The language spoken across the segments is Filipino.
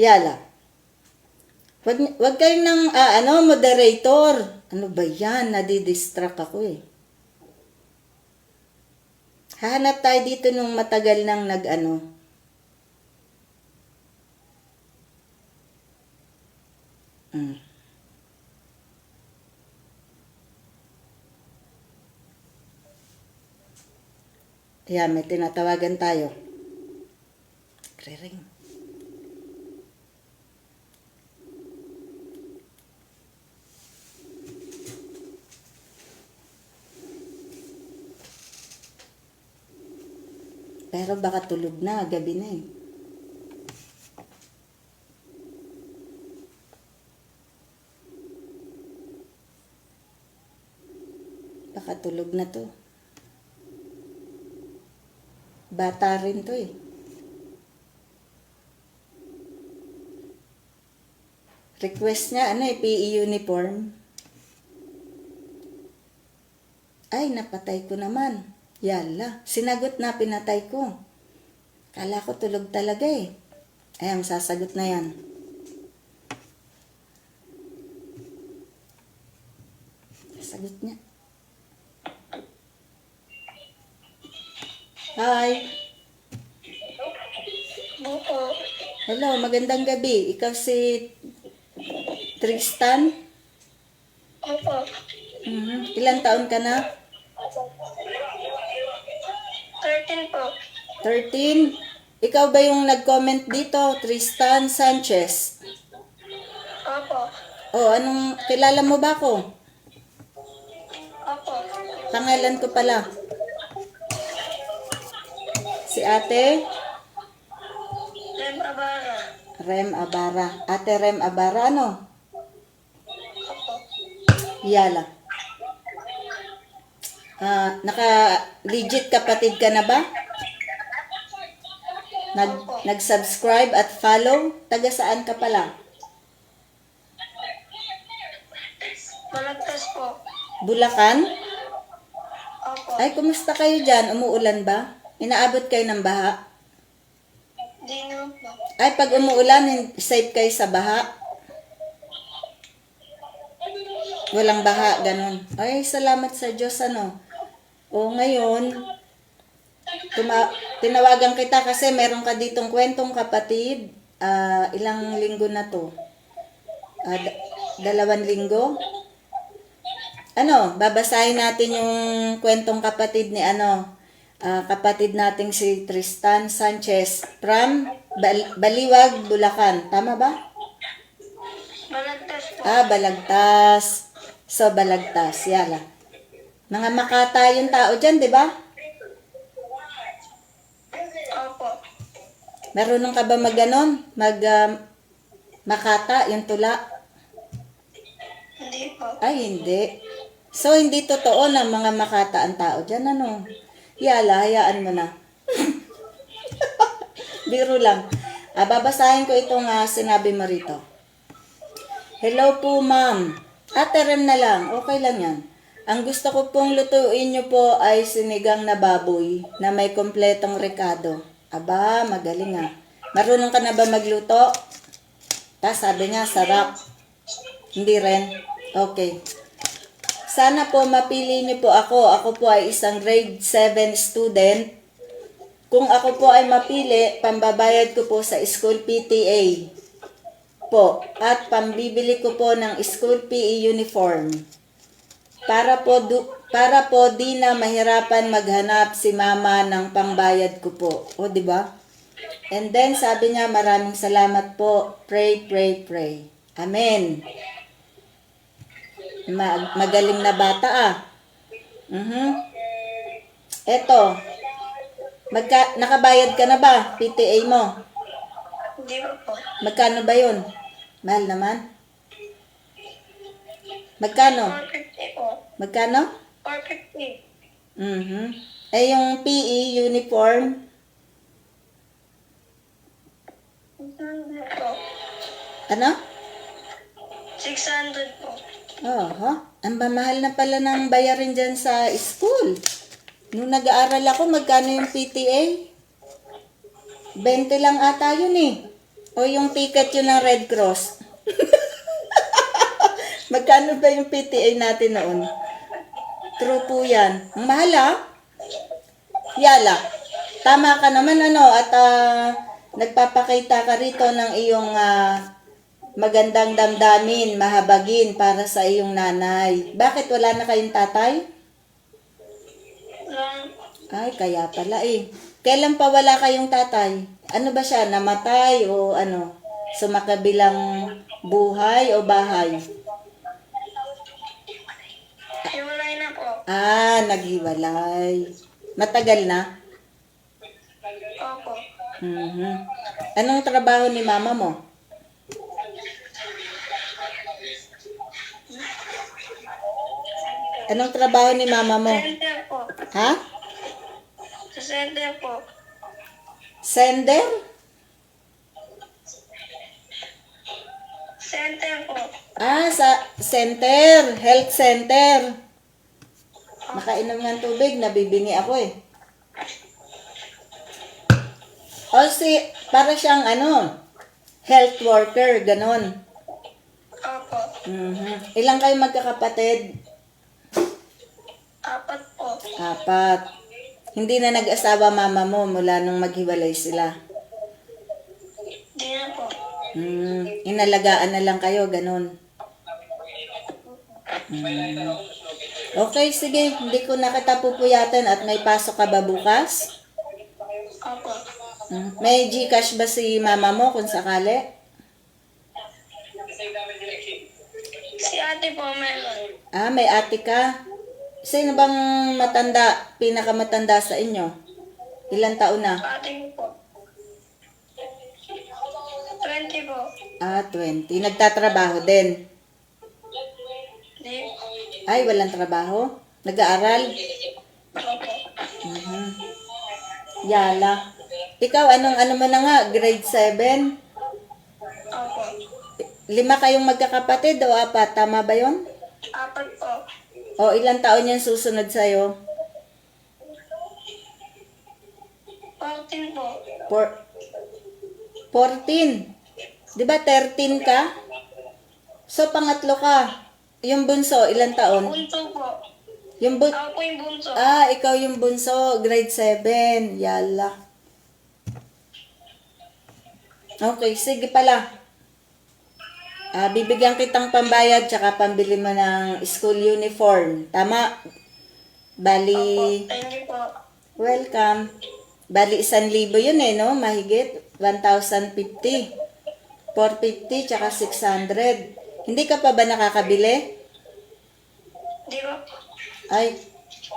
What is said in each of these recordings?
Yala. Wag kayong ng, moderator. Ano ba yan? Nadidistract ako eh. Hahanap tayo dito nung matagal nang nag-ano. Ayan, may tinatawagan tayo. Ring. Pero baka tulog na, gabi na eh. Baka tulog na to. Bata rin to eh. Request niya, PE uniform. Ay, napatay ko naman. Yala, sinagot na, pinatay ko. Kala ko tulog talaga eh. Ayan, sasagot na yan. Sasagot niya. Hi. Hello, magandang gabi. Ikaw si Tristan? Opo. Ilang taon ka na? 13 po. 13? Ikaw ba yung nag-comment dito, Tristan Sanchez? Opo. Oh, kilala mo ba ako? Opo. Pangalan ko pala. Si Ate? Rem Abara. Rem Abara. Ate Rem Abara, ano? Opo. Yala. Naka-legit kapatid ka na ba? Nag-subscribe at follow? Taga saan ka pala? Balagtas po. Bulacan? Opo. Ay, kumusta kayo dyan? Umuulan ba? Inaabot kayo ng baha? Di naman po. Ay, pag umuulan, safe kayo sa baha? Walang baha, ganun. Ay, salamat sa Diyos, O ngayon, tinawagan kita kasi meron ka ditong kwentong kapatid. Ilang linggo na to? 2 linggo? Babasahin natin yung kwentong kapatid ni kapatid nating si Tristan Sanchez from Baliwag, Bulacan. Tama ba? Balagtas po. Balagtas. So, Balagtas. Yala. Mga Makata yung tao dyan, di ba? Opo. Marunong ka ba mag-ganon? Makata, yung tula? Hindi po. Ay, hindi. So, hindi totoo na mga Makata ang tao dyan, Yala, hayaan mo na. Biro lang. Babasahin ko itong sinabi mo rito. Hello po, ma'am. Ate Rem na lang. Okay lang yan. Ang gusto ko pong lutuin nyo po ay sinigang na baboy na may kompletong rekado. Aba, magaling Marunong ka na ba magluto? Sabi niya, sarap. Hindi rin? Okay. Sana po mapili niyo po ako. Ako po ay isang grade 7 student. Kung ako po ay mapili, pambabayad ko po sa school PTA po. At pambibili ko po ng school PE uniform. Para po di na mahirapan maghanap si mama ng pangbayad ko po. O, di ba? And then sabi niya, maraming salamat po. Pray, pray, pray. Amen. Magaling na bata Eto. Nakabayad ka na ba? PTA mo? Hindi po. Magkano ba yun? Mahal naman. Magkano? 450 po. Magkano? 450. Eh, yung PE uniform? 600 po. Ano? 600 po. Ang mamahal na pala ng bayarin dyan sa school. Nung nag-aaral ako, magkano yung PTA? 20 lang ata yun eh. O yung ticket yun ng Red Cross. Magkano ba yung PTA natin noon? True po yan. Ang mahal ah. Yala, tama ka naman ano at nagpapakita ka rito ng iyong magandang damdamin, mahabagin para sa iyong nanay. Bakit wala na kayong tatay? Lang, Ay, kaya pala eh. Kailan pa wala kayong tatay? Ano ba siya? Namatay o ano? Sumakabilang buhay o bahay? hiwalay na po. Naghiwalay. Matagal na? Opo. Mhm. Anong trabaho ni mama mo? Anong trabaho ni mama mo? Center po. Ha? Sa center po. Sender? Center po. Sa center. Health center. Makainom ng tubig, nabibingi ako eh. Para siyang health worker, ganon. Opo. Mhm. Ilang kayo magkakapatid? 4 po. 4. Hindi na nag-asawa mama mo mula nung maghiwalay sila. Di na po. Inalagaan na lang kayo, ganon. Okay, sige. Hindi ko na kita pupuyatan at may pasok ka ba bukas? Opo. May GCash ba si mama mo kung sakali? Si ate po meron. May ate ka? Sino bang pinakamatanda sa inyo? Ilang taon na? Ate ko po. 20 po. 20. Nagtatrabaho din? Di. Ay, walang trabaho? Nag-aaral? Opo. Yala. Ikaw, ano mo na nga? Grade 7? Opo. 5 kayong magkakapatid o 4? Tama ba yun? 4 po. O ilang taon yan susunod sa'yo? 14 po. 14. Di ba 13 ka? So, pangatlo ka. Yung bunso, ilang taon? Bunso po. Yung Ako po yung bunso. ikaw yung bunso, grade 7. Yala. Okay, sige pala. Bibigyan kitang pambayad tsaka pambili mo ng school uniform. Tama? Bali, Thank you po. welcome. Bali, 1,000 yun eh, no? Mahigit. 1,050. 450 tsaka 600. Hindi ka pa ba nakakabili? Di ba? Ay,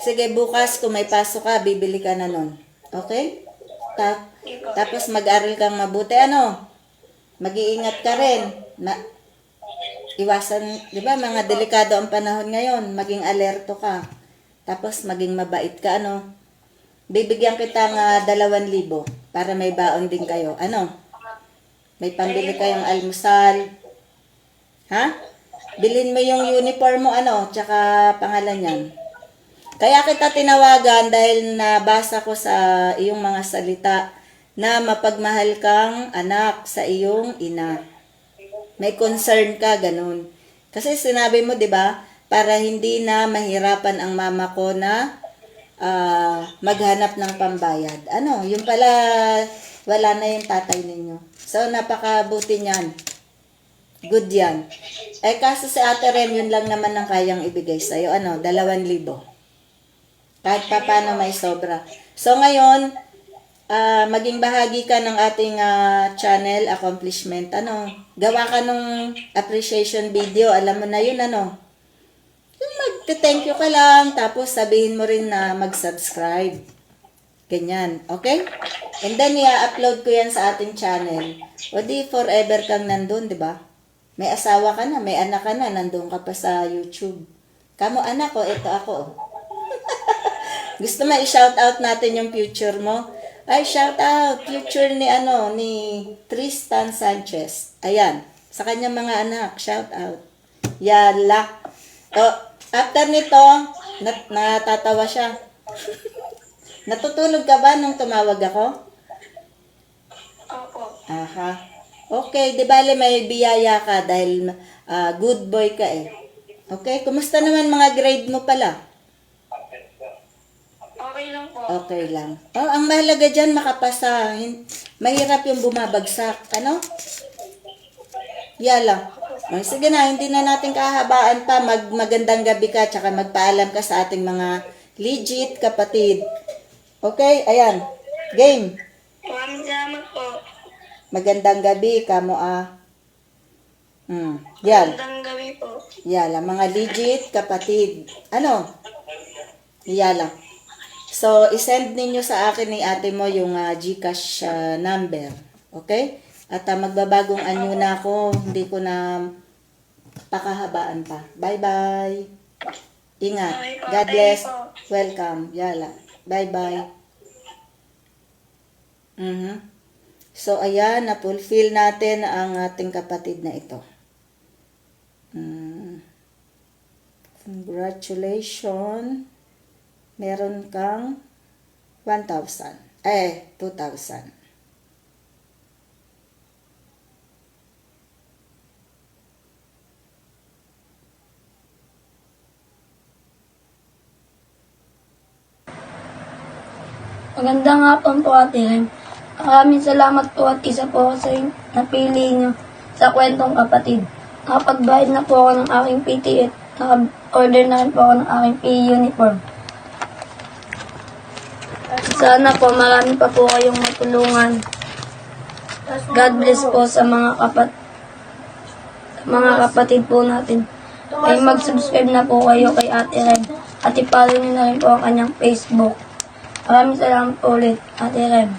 sige, bukas kung may pasok ka, bibili ka na nun. Okay? Di ba? Tapos mag-aral kang mabuti. Mag-iingat ka rin. Iwasan, di ba, mga delikado ang panahon ngayon. Maging alerto ka. Tapos maging mabait ka, Bibigyan kita ng 2,000 para may baon din kayo. May pambili kayong almusal. Ha? Bilhin mo yung uniform mo, tsaka pangalan yan. Kaya kita tinawagan dahil nabasa ko sa iyong mga salita na mapagmahal kang anak sa iyong ina. May concern ka, ganun. Kasi sinabi mo, di ba, para hindi na mahirapan ang mama ko na maghanap ng pambayad. Yung pala, wala na yung tatay ninyo. So, napakabuti niyan. Good yan. Kaso si Ate Ren, yun lang naman ang kayang ibigay sa'yo. 2,000. Kahit pa paano may sobra. So, ngayon, maging bahagi ka ng ating channel accomplishment. Gawa ka nung appreciation video. Alam mo na yun, Yung mag-thank you ka lang, tapos sabihin mo rin na mag-subscribe. Ganyan, okay? And then, i-upload ko yan sa ating channel. O di, forever kang nandun, di ba? May asawa ka na, may anak ka na, nandun ka pa sa YouTube. Kamo anak ko, ito ako. Gusto mo i-shoutout natin yung future mo? Ay, shoutout, future ni Tristan Sanchez. Ayan, sa kanyang mga anak, shoutout. Yala. After nito, natatawa siya. Natutulog ka ba nung tumawag ako? Opo. Aha. Okay, di bale may biyaya ka dahil good boy ka eh. Okay, kumusta naman mga grade mo pala? Okay lang po. Okay lang. Oh, ang mahalaga dyan makapasa. Mahirap yung bumabagsak. Ano? Yala. Oh, sige na, hindi na natin kahabaan pa. Magandang gabi ka, tsaka magpaalam ka sa ating mga legit kapatid. Okay, ayan. Game. Maraming salamat po. Magandang gabi, kamo Yan. Magandang gabi po. Yala, mga legit kapatid. Ano? Yala. So, isend ninyo sa akin ni ate mo yung GCash number. Okay? At magbabagong anyo na ako. Hindi ko na pakahabaan pa. Bye-bye. Ingat. Okay po, God thank bless. you po. Welcome. Yala. Bye-bye. So, ayan. Na-fulfill natin ang ating kapatid na ito. Congratulations. Meron kang 1,000. 2,000. Magandang hapon po, Ate Rem. Maraming salamat po at isa po ako sa napili niyo sa kwentong kapatid. Nakapagbayad na po ako ng aking PTA at naka-order na rin po ako ng aking PE uniform. Sana po marami pa po kayong matulungan. God bless po sa mga kapatid po natin. Ay mag-subscribe na po kayo kay Ate Rem at i-follow niyo na rin po ang kanyang Facebook. Maraming salamat po ulit, Ate Rem.